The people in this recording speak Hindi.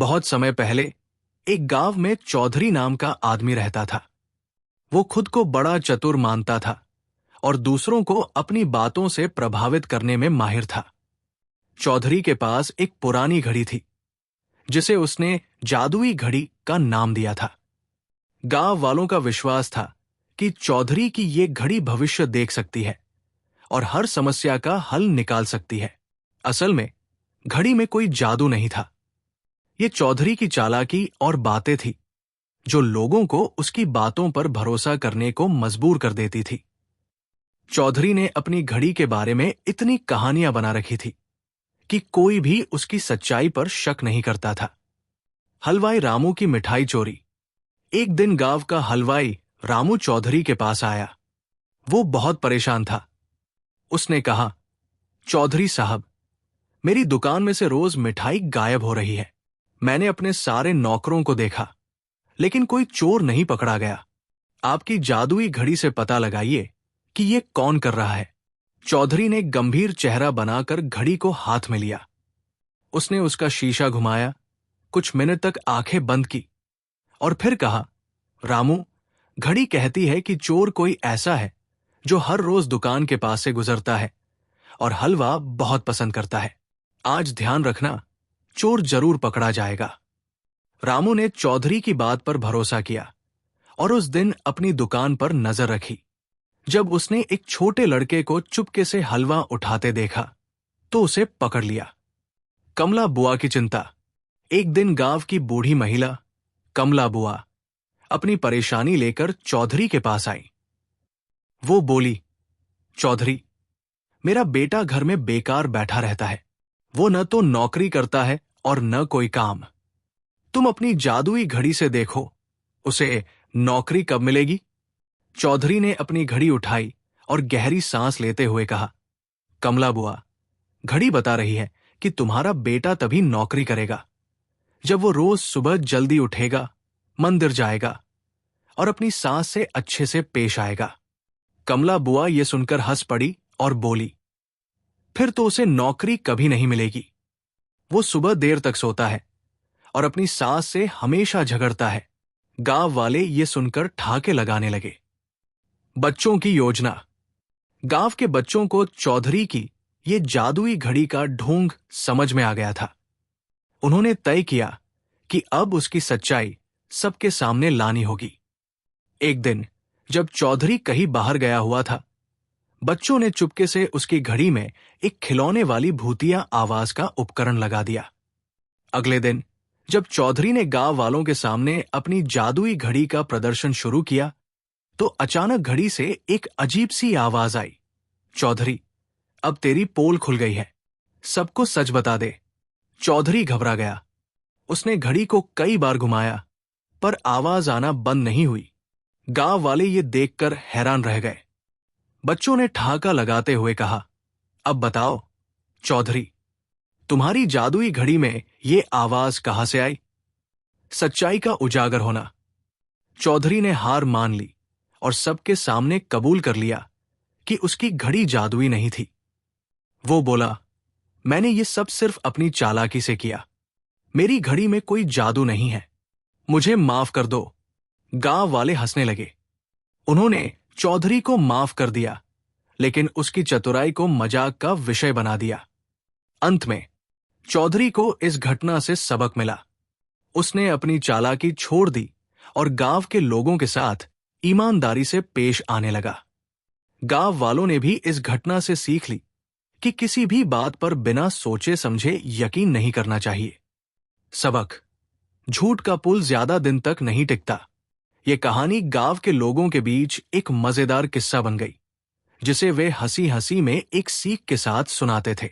बहुत समय पहले एक गांव में चौधरी नाम का आदमी रहता था। वो खुद को बड़ा चतुर मानता था और दूसरों को अपनी बातों से प्रभावित करने में माहिर था। चौधरी के पास एक पुरानी घड़ी थी जिसे उसने जादुई घड़ी का नाम दिया था। गांव वालों का विश्वास था कि चौधरी की ये घड़ी भविष्य देख सकती है और हर समस्या का हल निकाल सकती है। असल में घड़ी में कोई जादू नहीं था। ये चौधरी की चालाकी और बातें थी जो लोगों को उसकी बातों पर भरोसा करने को मजबूर कर देती थी। चौधरी ने अपनी घड़ी के बारे में इतनी कहानियां बना रखी थी कि कोई भी उसकी सच्चाई पर शक नहीं करता था। हलवाई रामू की मिठाई चोरी। एक दिन गांव का हलवाई रामू चौधरी के पास आया। वो बहुत परेशान था। उसने कहा, चौधरी साहब, मेरी दुकान में से रोज मिठाई गायब हो रही है। मैंने अपने सारे नौकरों को देखा लेकिन कोई चोर नहीं पकड़ा गया। आपकी जादुई घड़ी से पता लगाइए कि ये कौन कर रहा है। चौधरी ने गंभीर चेहरा बनाकर घड़ी को हाथ में लिया। उसने उसका शीशा घुमाया, कुछ मिनट तक आंखें बंद की और फिर कहा, रामू, घड़ी कहती है कि चोर कोई ऐसा है जो हर रोज दुकान के पास से गुजरता है और हलवा बहुत पसंद करता है। आज ध्यान रखना, चोर जरूर पकड़ा जाएगा। रामू ने चौधरी की बात पर भरोसा किया और उस दिन अपनी दुकान पर नजर रखी। जब उसने एक छोटे लड़के को चुपके से हलवा उठाते देखा तो उसे पकड़ लिया। कमला बुआ की चिंता। एक दिन गांव की बूढ़ी महिला कमला बुआ अपनी परेशानी लेकर चौधरी के पास आई। वो बोली, चौधरी, मेरा बेटा घर में बेकार बैठा रहता है। वो न तो नौकरी करता है और न कोई काम। तुम अपनी जादुई घड़ी से देखो, उसे नौकरी कब मिलेगी? चौधरी ने अपनी घड़ी उठाई और गहरी सांस लेते हुए कहा, कमला बुआ, घड़ी बता रही है कि तुम्हारा बेटा तभी नौकरी करेगा जब वो रोज सुबह जल्दी उठेगा, मंदिर जाएगा और अपनी सास से अच्छे से पेश आएगा। कमला बुआ ये सुनकर हंस पड़ी और बोली, फिर तो उसे नौकरी कभी नहीं मिलेगी। वो सुबह देर तक सोता है और अपनी सास से हमेशा झगड़ता है। गांव वाले ये सुनकर ठहाके लगाने लगे। बच्चों की योजना। गांव के बच्चों को चौधरी की ये जादुई घड़ी का ढोंग समझ में आ गया था। उन्होंने तय किया कि अब उसकी सच्चाई सबके सामने लानी होगी। एक दिन जब चौधरी कहीं बाहर गया हुआ था, बच्चों ने चुपके से उसकी घड़ी में एक खिलौने वाली भूतिया आवाज का उपकरण लगा दिया। अगले दिन जब चौधरी ने गांव वालों के सामने अपनी जादुई घड़ी का प्रदर्शन शुरू किया तो अचानक घड़ी से एक अजीब सी आवाज आई, चौधरी, अब तेरी पोल खुल गई है, सबको सच बता दे। चौधरी घबरा गया। उसने घड़ी को कई बार घुमाया पर आवाज आना बंद नहीं हुई। गांव वाले ये देखकर हैरान रह गए। बच्चों ने ठहाका लगाते हुए कहा, अब बताओ चौधरी, तुम्हारी जादुई घड़ी में ये आवाज कहां से आई? सच्चाई का उजागर होना। चौधरी ने हार मान ली और सबके सामने कबूल कर लिया कि उसकी घड़ी जादुई नहीं थी। वो बोला, मैंने ये सब सिर्फ अपनी चालाकी से किया। मेरी घड़ी में कोई जादू नहीं है, मुझे माफ कर दो। गांव वाले हंसने लगे। उन्होंने चौधरी को माफ कर दिया लेकिन उसकी चतुराई को मजाक का विषय बना दिया। अंत में चौधरी को इस घटना से सबक मिला। उसने अपनी चालाकी छोड़ दी और गांव के लोगों के साथ ईमानदारी से पेश आने लगा। गांव वालों ने भी इस घटना से सीख ली कि किसी भी बात पर बिना सोचे समझे यकीन नहीं करना चाहिए। सबक। झूठ का पुल ज्यादा दिन तक नहीं टिकता। यह कहानी गांव के लोगों के बीच एक मजेदार किस्सा बन गई जिसे वे हंसी हंसी में एक सीख के साथ सुनाते थे।